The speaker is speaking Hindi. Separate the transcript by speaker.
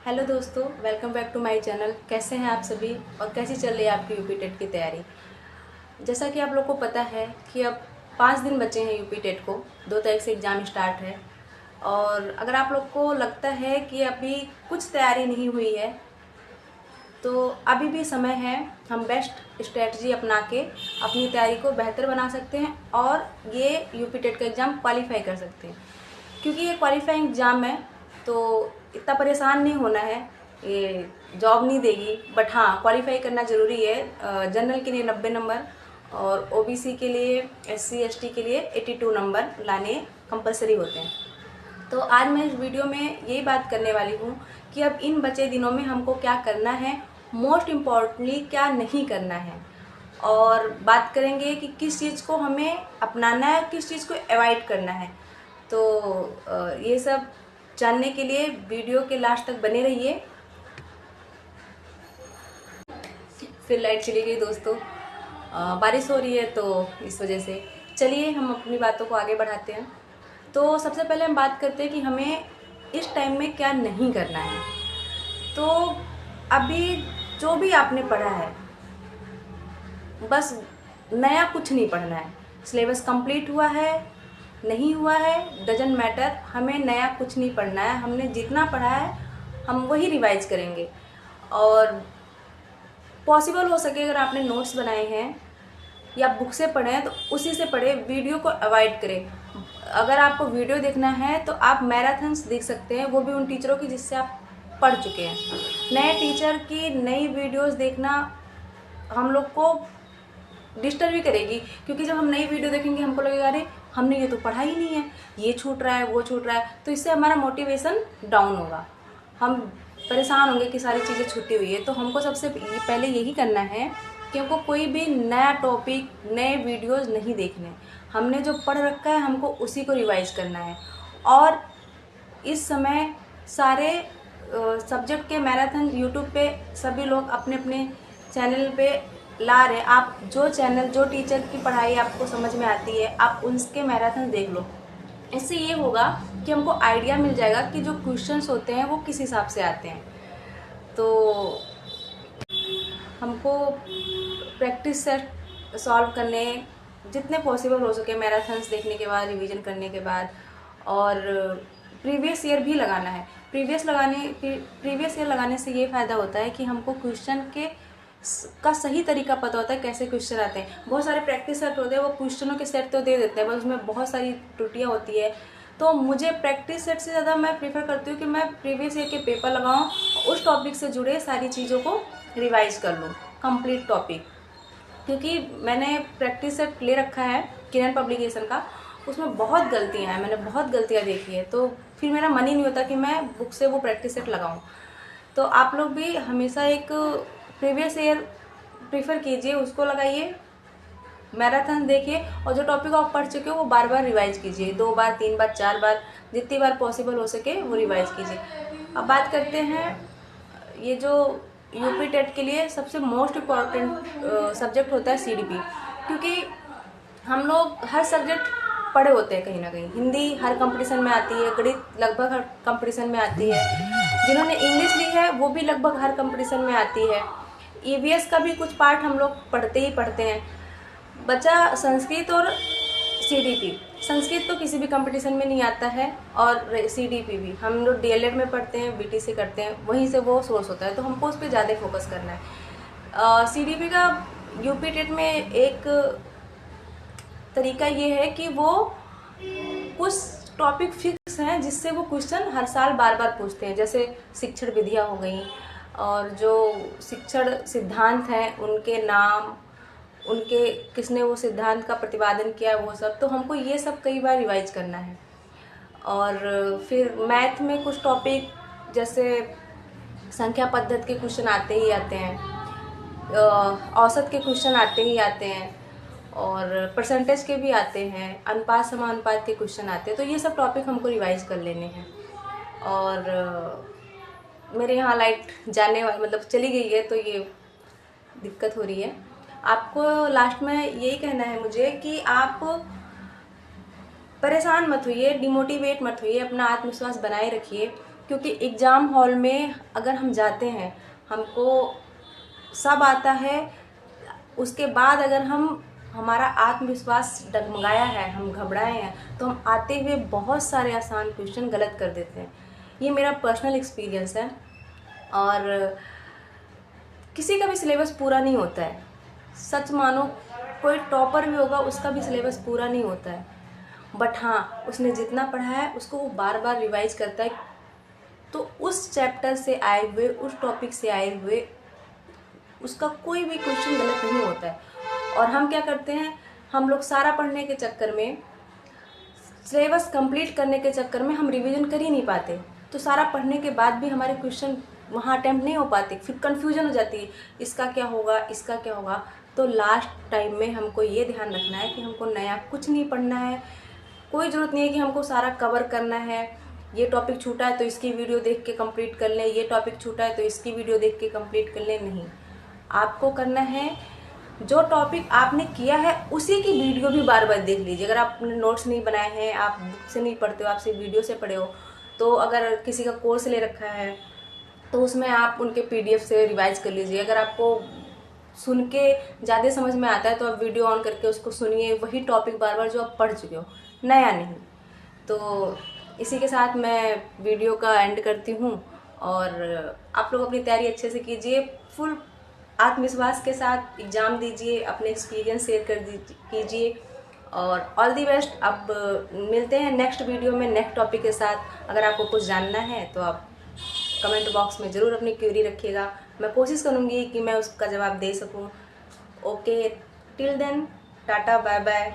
Speaker 1: हेलो दोस्तों, welcome back to my channel. कैसे हैं आप सभी और कैसी चल रही है आपकी यूपी टेट की तैयारी। जैसा कि आप लोग को पता है कि अब 5 दिन बचे हैं यूपी टेट को। 2 तारीख से एग्ज़ाम स्टार्ट है और अगर आप लोग को लगता है कि अभी कुछ तैयारी नहीं हुई है तो अभी भी समय है। हम बेस्ट स्ट्रेटजी अपना के अपनी तैयारी को बेहतर बना सकते हैं और ये यूपी टेट का एग्ज़ाम क्वालिफाई कर सकते हैं। क्योंकि ये क्वालिफाइंग एग्ज़ाम है तो इतना परेशान नहीं होना है। ये जॉब नहीं देगी, बट हाँ क्वालिफाई करना ज़रूरी है। जनरल के लिए 90 नंबर और ओबीसी के लिए, एससी एसटी के लिए 82 नंबर लाने कंपलसरी होते हैं। तो आज मैं इस वीडियो में यही बात करने वाली हूँ कि अब इन बचे दिनों में हमको क्या करना है, मोस्ट इम्पॉर्टेंटली क्या नहीं करना है, और बात करेंगे कि किस चीज़ को हमें अपनाना है, किस चीज़ को अवॉइड करना है। तो ये सब जानने के लिए वीडियो के लास्ट तक बने रहिए। फिर लाइट चली गई दोस्तों, बारिश हो रही है तो इस वजह से। चलिए हम अपनी बातों को आगे बढ़ाते हैं। तो सबसे पहले हम बात करते हैं कि हमें इस टाइम में क्या नहीं करना है। तो अभी जो भी आपने पढ़ा है, बस नया कुछ नहीं पढ़ना है। सिलेबस कंप्लीट हुआ है नहीं हुआ है डजंट मैटर, हमें नया कुछ नहीं पढ़ना है। हमने जितना पढ़ा है हम वही रिवाइज करेंगे। और पॉसिबल हो सके अगर आपने नोट्स बनाए हैं या बुक से पढ़े हैं तो उसी से पढ़े, वीडियो को अवॉइड करें। अगर आपको वीडियो देखना है तो आप मैराथन्स देख सकते हैं, वो भी उन टीचरों की जिससे आप पढ़ चुके हैं। नए टीचर की नई वीडियोस देखना हम लोग को डिस्टर्ब भी करेगी, क्योंकि जब हम नई वीडियो देखेंगे हमको लगेगा अरे हमने ये तो पढ़ा ही नहीं है, ये छूट रहा है वो छूट रहा है, तो इससे हमारा मोटिवेशन डाउन होगा। हम परेशान होंगे कि सारी चीज़ें छूटी हुई है। तो हमको सबसे पहले यही करना है कि हमको कोई भी नया टॉपिक, नए वीडियोज़ नहीं देखने। हमने जो पढ़ रखा है हमको उसी को रिवाइज करना है। और इस समय सारे सब्जेक्ट के मैराथन यूट्यूब पे सभी लोग अपने अपने चैनल पे ला रहे हैं। आप जो चैनल, जो टीचर की पढ़ाई आपको समझ में आती है आप उनके मैराथन देख लो। इससे ये होगा कि हमको आइडिया मिल जाएगा कि जो क्वेश्चंस होते हैं वो किस हिसाब से आते हैं। तो हमको प्रैक्टिस सेट सॉल्व करने जितने पॉसिबल हो सके मैराथन्स देखने के बाद, रिवीजन करने के बाद, और प्रीवियस ईयर भी लगाना है। प्रीवियस ईयर लगाने से ये फ़ायदा होता है कि हमको क्वेश्चन का सही तरीका पता होता है, कैसे क्वेश्चन आते हैं। बहुत सारे प्रैक्टिस सेट होते हैं, वो क्वेश्चनों के सेट तो दे देते हैं बस उसमें बहुत सारी त्रुटियाँ होती है। तो मुझे प्रैक्टिस सेट से ज़्यादा मैं प्रीफर करती हूँ कि मैं प्रीवियस ईयर के पेपर लगाऊँ, उस टॉपिक से जुड़े सारी चीज़ों को रिवाइज कर लूँ, कंप्लीट टॉपिक। क्योंकि मैंने प्रैक्टिस सेट ले रखा है किरण पब्लिकेशन का, उसमें बहुत गलतियाँ हैं, मैंने बहुत गलतियाँ देखी है। तो फिर मेरा मन ही नहीं होता कि मैं बुक से वो प्रैक्टिस सेट लगाऊँ। तो आप लोग भी हमेशा एक प्रीवियस ईयर प्रीफर कीजिए, उसको लगाइए, मैराथन देखिए, और जो टॉपिक आप पढ़ चुके हो वो बार बार रिवाइज कीजिए। 2 बार, 3 बार, 4 बार, जितनी बार पॉसिबल हो सके वो रिवाइज कीजिए। अब बात करते हैं, ये जो यूपी टेट के लिए सबसे मोस्ट इम्पॉर्टेंट सब्जेक्ट होता है सीडीपी। क्योंकि हम लोग हर सब्जेक्ट पढ़े होते हैं कहीं ना कहीं। हिंदी हर कंपटीशन में आती है, गणित लगभग हर कंपटीशन में आती है, जिन्होंने इंग्लिश ली है वो भी लगभग हर कंपटीशन में आती है। ईवीएस का भी कुछ पार्ट हम लोग पढ़ते ही पढ़ते हैं। बचा संस्कृत और सीडीपी। संस्कृत तो किसी भी कंपटीशन में नहीं आता है, और सीडीपी भी हम लोग डीएलएड में पढ़ते हैं, बीटीसी करते हैं, वहीं से वो सोर्स होता है, तो हमको उस पर ज़्यादा फोकस करना है। सीडीपी का यूपी टेट में एक तरीका ये है कि वो कुछ टॉपिक फिक्स हैं जिससे वो क्वेश्चन हर साल बार बार पूछते हैं। जैसे शिक्षण विधियाँ हो गई, और जो शिक्षण सिद्धांत हैं उनके नाम, उनके किसने वो सिद्धांत का प्रतिपादन किया, वो सब। तो हमको ये सब कई बार रिवाइज करना है। और फिर मैथ में कुछ टॉपिक जैसे संख्या पद्धति के क्वेश्चन आते ही आते हैं, औसत के क्वेश्चन आते ही आते हैं, और परसेंटेज के भी आते हैं, अनुपात समानुपात के क्वेश्चन आते हैं। तो ये सब टॉपिक हमको रिवाइज कर लेने हैं। और मेरे यहाँ लाइट जाने वाली, मतलब चली गई है, तो ये दिक्कत हो रही है। आपको लास्ट में यही कहना है मुझे कि आप परेशान मत होइए, डिमोटिवेट मत होइए, अपना आत्मविश्वास बनाए रखिए। क्योंकि एग्ज़ाम हॉल में अगर हम जाते हैं, हमको सब आता है, उसके बाद अगर हमारा आत्मविश्वास डगमगाया है, हम घबराए हैं, तो हम आते हुए बहुत सारे आसान क्वेश्चन गलत कर देते हैं। ये मेरा पर्सनल एक्सपीरियंस है। और किसी का भी सिलेबस पूरा नहीं होता है, सच मानो कोई टॉपर भी होगा उसका भी सिलेबस पूरा नहीं होता है, बट हाँ उसने जितना पढ़ा है उसको वो बार बार रिवाइज करता है, तो उस चैप्टर से आए हुए, उस टॉपिक से आए हुए उसका कोई भी क्वेश्चन गलत नहीं होता है। और हम क्या करते हैं, हम लोग सारा पढ़ने के चक्कर में, सिलेबस कंप्लीट करने के चक्कर में हम रिवीजन कर ही नहीं पाते, तो सारा पढ़ने के बाद भी हमारे क्वेश्चन वहाँ अटैम्प्ट नहीं हो पाते, फिर कन्फ्यूजन हो जाती है, इसका क्या होगा, इसका क्या होगा। तो लास्ट टाइम में हमको ये ध्यान रखना है कि हमको नया कुछ नहीं पढ़ना है। कोई ज़रूरत नहीं है कि हमको सारा कवर करना है, ये टॉपिक छूटा है तो इसकी वीडियो देख के कंप्लीट कर लें, ये टॉपिक छूटा है तो इसकी वीडियो देख के कंप्लीट कर लें। नहीं, आपको करना है जो टॉपिक आपने किया है उसी की वीडियो भी बार बार देख लीजिए। अगर आपने नोट्स नहीं बनाए हैं, आप बुक से नहीं पढ़ते हो, आप सिर्फ वीडियो से पढ़े हो, तो अगर किसी का कोर्स ले रखा है तो उसमें आप उनके PDF से रिवाइज कर लीजिए। अगर आपको सुन के ज़्यादा समझ में आता है तो आप वीडियो ऑन करके उसको सुनिए, वही टॉपिक बार बार जो आप पढ़ चुके हो, नया नहीं। तो इसी के साथ मैं वीडियो का एंड करती हूँ, और आप लोग अपनी तैयारी अच्छे से कीजिए, फुल आत्मविश्वास के साथ एग्ज़ाम दीजिए, अपने एक्सपीरियंस शेयर कीजिए, और ऑल दी बेस्ट। अब मिलते हैं नेक्स्ट वीडियो में नेक्स्ट टॉपिक के साथ। अगर आपको कुछ जानना है तो आप कमेंट बॉक्स में ज़रूर अपनी क्वेरी रखिएगा, मैं कोशिश करूँगी कि मैं उसका जवाब दे सकूँ। Okay, till then, tata, bye bye.